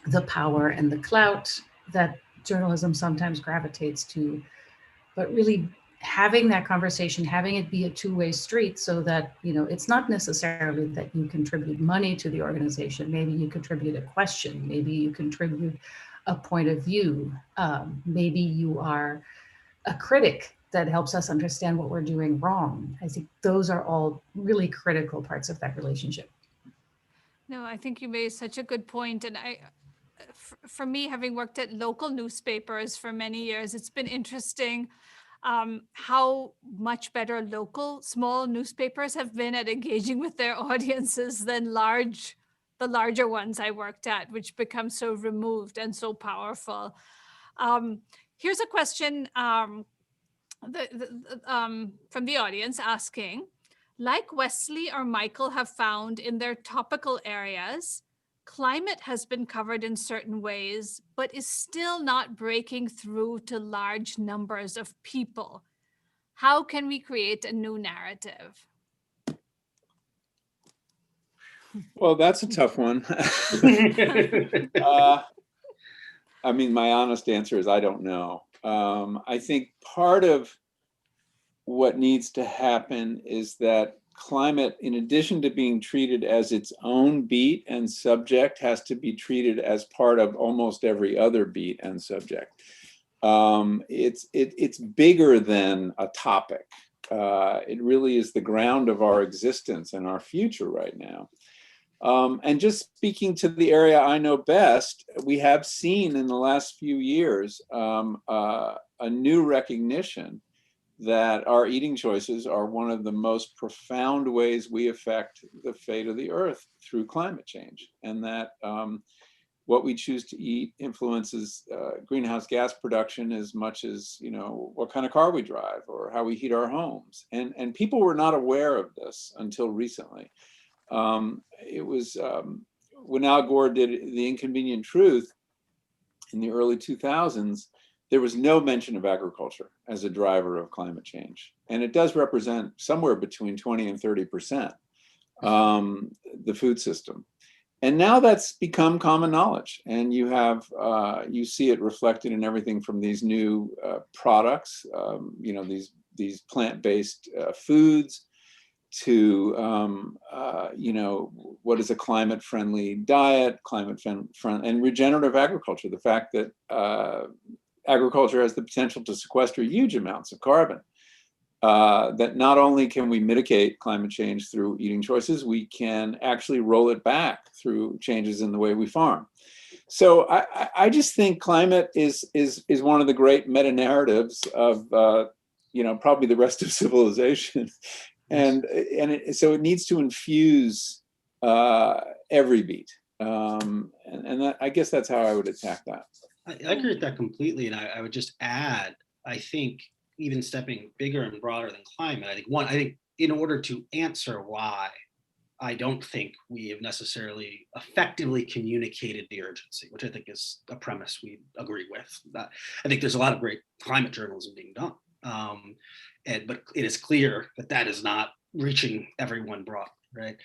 the power and the clout that journalism sometimes gravitates to. But really having that conversation, having it be a two-way street, so that, it's not necessarily that you contribute money to the organization. Maybe you contribute a question, maybe you contribute a point of view, maybe you are a critic that helps us understand what we're doing wrong. I think those are all really critical parts of that relationship. No, I think you made such a good point. And for me, having worked at local newspapers for many years, it's been interesting how much better local small newspapers have been at engaging with their audiences than the larger ones I worked at, which become so removed and so powerful. Here's a question from the audience asking, like Wesley or Michael have found in their topical areas, climate has been covered in certain ways, but is still not breaking through to large numbers of people. How can we create a new narrative? Well, that's a tough one. I mean, my honest answer is I don't know. I think part of what needs to happen is that climate, in addition to being treated as its own beat and subject, has to be treated as part of almost every other beat and subject. It's bigger than a topic. It really is the ground of our existence and our future right now. And just speaking to the area I know best, we have seen in the last few years a new recognition that our eating choices are one of the most profound ways we affect the fate of the earth through climate change, and that what we choose to eat influences greenhouse gas production as much as, you know, what kind of car we drive or how we heat our homes. And people were not aware of this until recently. It was when Al Gore did The Inconvenient Truth in the early 2000s, there was no mention of agriculture as a driver of climate change. And it does represent somewhere between 20 and 30%, the food system. And now that's become common knowledge. And you have, you see it reflected in everything from these new products, you know, these plant-based foods, to, you know, what is a climate-friendly diet, climate-friendly, and regenerative agriculture. The fact that agriculture has the potential to sequester huge amounts of carbon. That not only can we mitigate climate change through eating choices, we can actually roll it back through changes in the way we farm. So I just think climate is one of the great meta-narratives of, you know, probably the rest of civilization. So it needs to infuse every beat. And that, I guess that's how I would attack that. I agree with that completely. And I would just add, I think, even stepping bigger and broader than climate, I think in order to answer why I don't think we have necessarily effectively communicated the urgency, which I think is a premise we agree with. I think there's a lot of great climate journalism being done. But it is clear that is not reaching everyone broadly, right?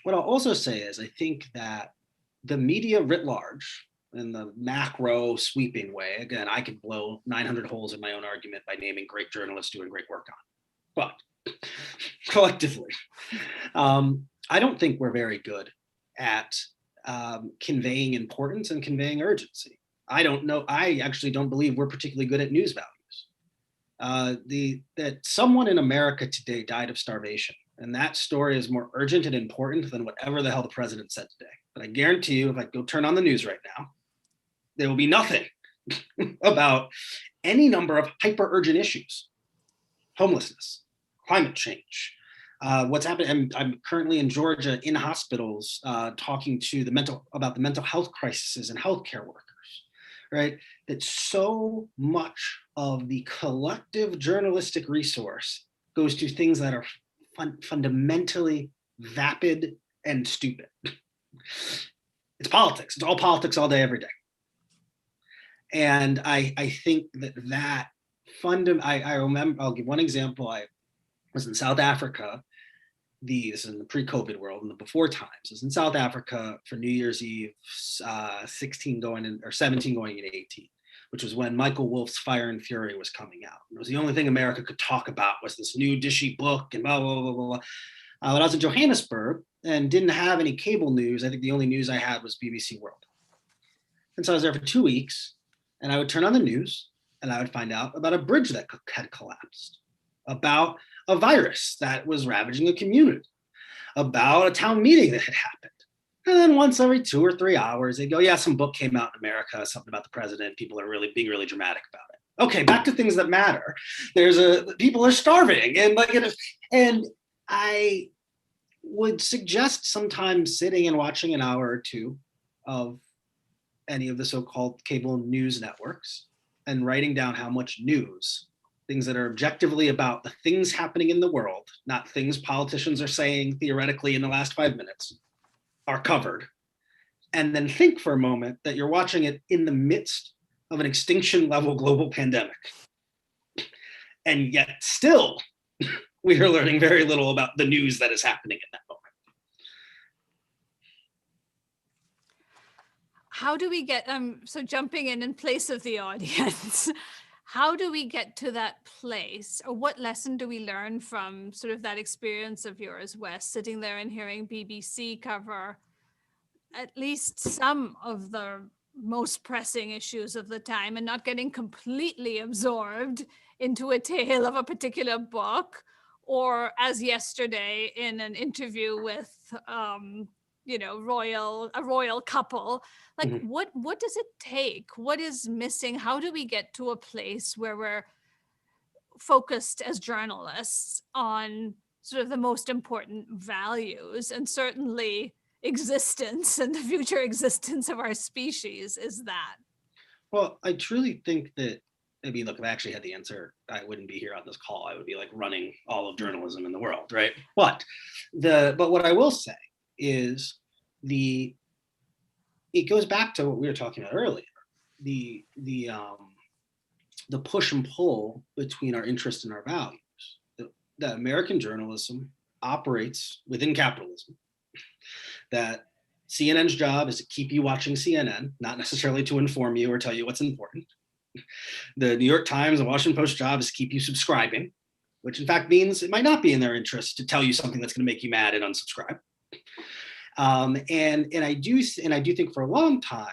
What I'll also say is I think that the media writ large, in the macro sweeping way, again, I could blow 900 holes in my own argument by naming great journalists doing great work on it. But collectively, I don't think we're very good at conveying importance and conveying urgency. I actually don't believe we're particularly good at news values. That someone in America today died of starvation, and that story is more urgent and important than whatever the hell the president said today. But I guarantee you, if I go turn on the news right now, there will be nothing about any number of hyper urgent issues: homelessness, climate change, what's happening. I'm currently in Georgia in hospitals talking to about the mental health crises and healthcare workers, right? That so much of the collective journalistic resource goes to things that are fundamentally vapid and stupid. It's politics. It's all politics all day, every day. And I think I remember, I'll give one example. I was in South Africa. This is in the pre-COVID world, in the before times. I was in South Africa for New Year's Eve, 17 going into 18, which was when Michael Wolff's Fire and Fury was coming out. It was the only thing America could talk about was this new Dishy book and blah, blah, blah, blah, blah. When I was in Johannesburg and didn't have any cable news, I think the only news I had was BBC World. And so I was there for 2 weeks, and I would turn on the news and I would find out about a bridge that had collapsed, about a virus that was ravaging a community, about a town meeting that had happened. And then once every 2 or 3 hours, they'd go, yeah, some book came out in America, something about the president. People are really being really dramatic about it. Okay, back to things that matter. People are starving, and I would suggest sometimes sitting and watching an hour or two of any of the so-called cable news networks and writing down how much news, things that are objectively about the things happening in the world, not things politicians are saying theoretically in the last 5 minutes, are covered. And then think for a moment that you're watching it in the midst of an extinction level global pandemic. And yet still, we are learning very little about the news that is happening in that moment. How do we get, so jumping in place of the audience, how do we get to that place, or what lesson do we learn from sort of that experience of yours, Wes, sitting there and hearing BBC cover at least some of the most pressing issues of the time and not getting completely absorbed into a tale of a particular book, or as yesterday in an interview with a royal couple, like what does it take? What is missing? How do we get to a place where we're focused as journalists on sort of the most important values, and certainly existence and the future existence of our species is that. Well, I truly think that, I mean, look, if I actually had the answer, I wouldn't be here on this call. I would be like running all of journalism in the world, right? But what I will say is it goes back to what we were talking about earlier. The push and pull between our interests and our values. That American journalism operates within capitalism. That CNN's job is to keep you watching CNN, not necessarily to inform you or tell you what's important. The New York Times and Washington Post job is to keep you subscribing, which in fact means it might not be in their interest to tell you something that's going to make you mad and unsubscribe. And I do think for a long time,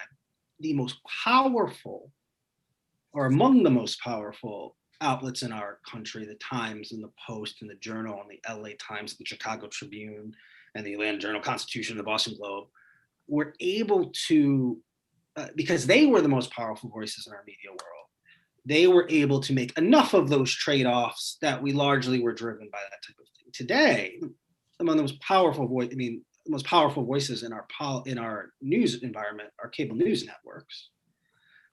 the most powerful, or among the most powerful outlets in our country, the Times and the Post and the Journal and the LA Times and the Chicago Tribune and the Atlanta Journal-Constitution and the Boston Globe, were able to, because they were the most powerful voices in our media world, they were able to make enough of those trade-offs that we largely were driven by that type of thing. Today, among the most powerful voices in our news environment are cable news networks,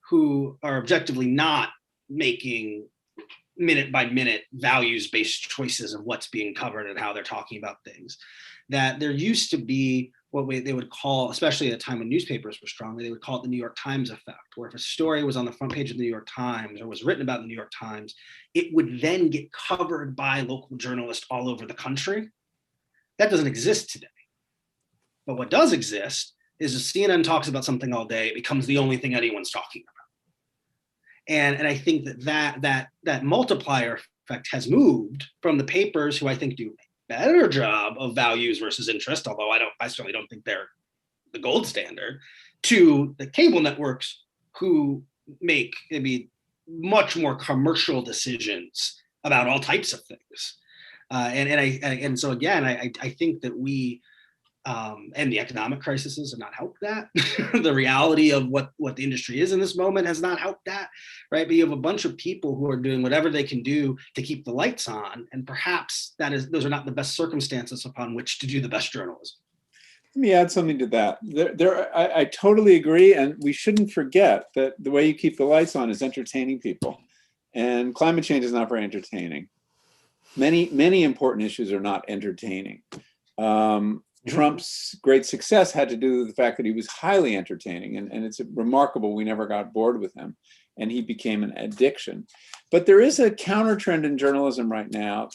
who are objectively not making minute by minute values-based choices of what's being covered and how they're talking about things. That there used to be what they would call, especially at a time when newspapers were strong, they would call it the New York Times effect, where if a story was on the front page of the New York Times or was written about in the New York Times, it would then get covered by local journalists all over the country. That doesn't exist today. But what does exist is if CNN talks about something all day, it becomes the only thing anyone's talking about. And I think that multiplier effect has moved from the papers, who I think do a better job of values versus interest, although I certainly don't think they're the gold standard, to the cable networks, who make maybe much more commercial decisions about all types of things. And so again, I think that we, and the economic crises have not helped that. The reality of what the industry is in this moment has not helped that, right? But you have a bunch of people who are doing whatever they can do to keep the lights on, and perhaps those are not the best circumstances upon which to do the best journalism. Let me add something to that. I totally agree, and we shouldn't forget that the way you keep the lights on is entertaining people, and climate change is not very entertaining. Many important issues are not entertaining. Trump's great success had to do with the fact that he was highly entertaining, and it's remarkable we never got bored with him, and he became an addiction. But there is a counter trend in journalism right now,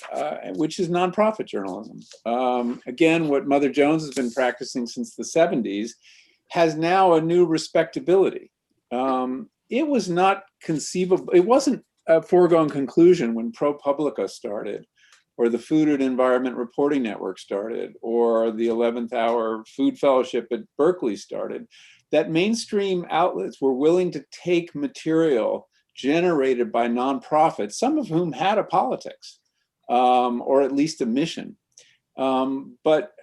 which is nonprofit journalism. Again, what Mother Jones has been practicing since the 70s has now a new respectability. It was not conceivable, it wasn't a foregone conclusion when ProPublica started, or the Food and Environment Reporting Network started, or the 11th Hour Food Fellowship at Berkeley started, that mainstream outlets were willing to take material generated by nonprofits, some of whom had a politics, or at least a mission. But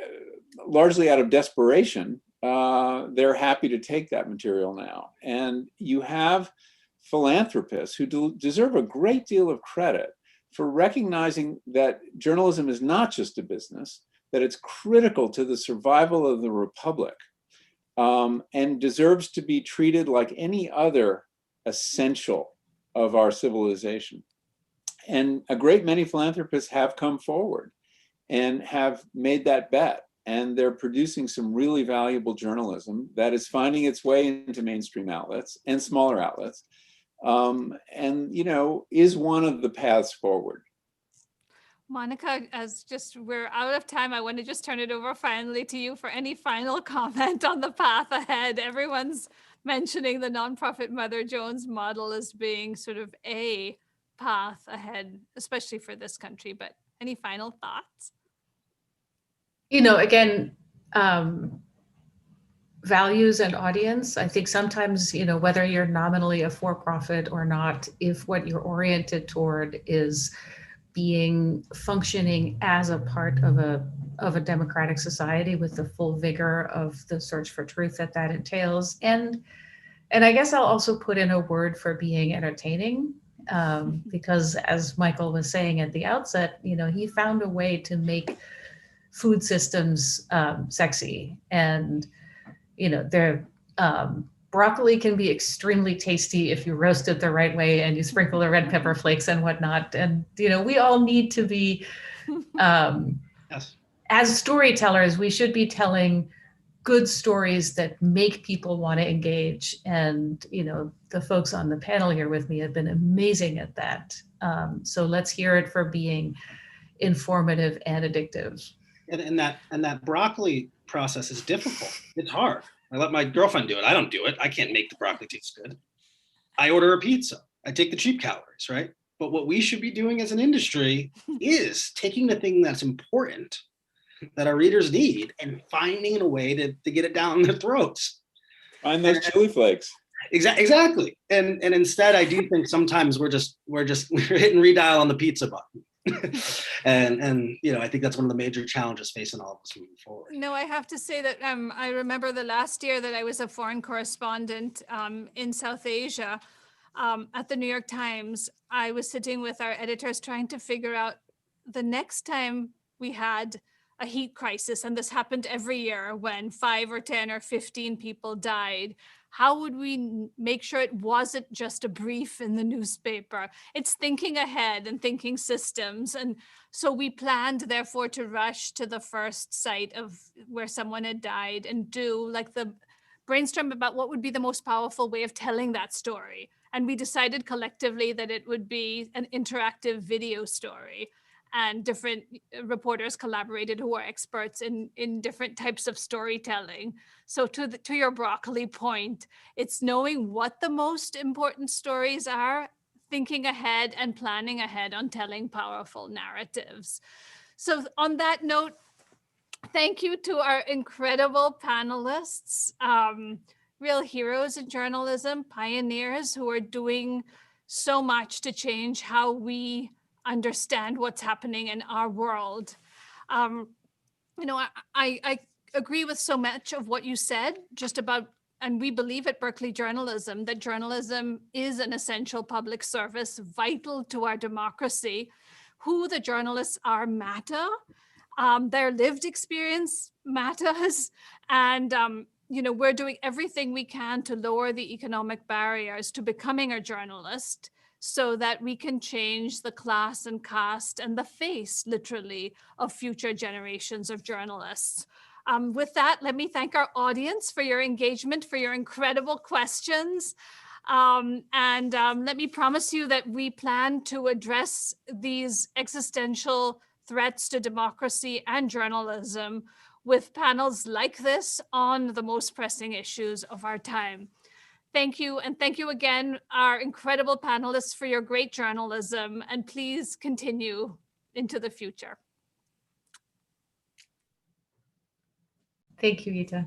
largely out of desperation, they're happy to take that material now. And you have philanthropists who deserve a great deal of credit for recognizing that journalism is not just a business, that it's critical to the survival of the republic, and deserves to be treated like any other essential of our civilization. And a great many philanthropists have come forward and have made that bet. And they're producing some really valuable journalism that is finding its way into mainstream outlets and smaller outlets. And, is one of the paths forward. Monica, we're out of time, I want to just turn it over finally to you for any final comment on the path ahead. Everyone's mentioning the nonprofit Mother Jones model as being sort of a path ahead, especially for this country, but any final thoughts? Again, values and audience. I think sometimes, whether you're nominally a for-profit or not, if what you're oriented toward is functioning as a part of a democratic society with the full vigor of the search for truth that entails. And I guess I'll also put in a word for being entertaining. because as Michael was saying at the outset, he found a way to make food systems sexy. And, broccoli can be extremely tasty if you roast it the right way and you sprinkle the red pepper flakes and whatnot. And, we all need to be, Yes. as storytellers, we should be telling good stories that make people want to engage. And, the folks on the panel here with me have been amazing at that. So let's hear it for being informative and addictive. And that broccoli process is difficult. It's hard. I let my girlfriend do it. I don't do it. I can't make the broccoli taste good. I order a pizza. I take the cheap calories, right? But what we should be doing as an industry is taking the thing that's important that our readers need and finding a way to get it down their throats. Find those chili flakes. Exactly. And instead, I do think sometimes we're hitting redial on the pizza button. and I think that's one of the major challenges facing all of us moving forward. No, I have to say that I remember the last year that I was a foreign correspondent in South Asia at the New York Times. I was sitting with our editors trying to figure out the next time we had a heat crisis, and this happened every year when 5 or 10 or 15 people died. How would we make sure it wasn't just a brief in the newspaper? It's thinking ahead and thinking systems. And so we planned, therefore, to rush to the first site of where someone had died and do like the brainstorm about what would be the most powerful way of telling that story. And we decided collectively that it would be an interactive video story. And different reporters collaborated who are experts in different types of storytelling. So to your broccoli point, it's knowing what the most important stories are, thinking ahead and planning ahead on telling powerful narratives. So on that note, thank you to our incredible panelists, real heroes in journalism, pioneers who are doing so much to change how we understand what's happening in our world. I agree with so much of what you said just about, and we believe at Berkeley Journalism that journalism is an essential public service, vital to our democracy. Who the journalists are matter. Their lived experience matters. And we're doing everything we can to lower the economic barriers to becoming a journalist, so that we can change the class and caste and the face, literally, of future generations of journalists. With that, let me thank our audience for your engagement, for your incredible questions. And let me promise you that we plan to address these existential threats to democracy and journalism with panels like this on the most pressing issues of our time. Thank you. And thank you again, our incredible panelists, for your great journalism. And please continue into the future. Thank you, Geeta.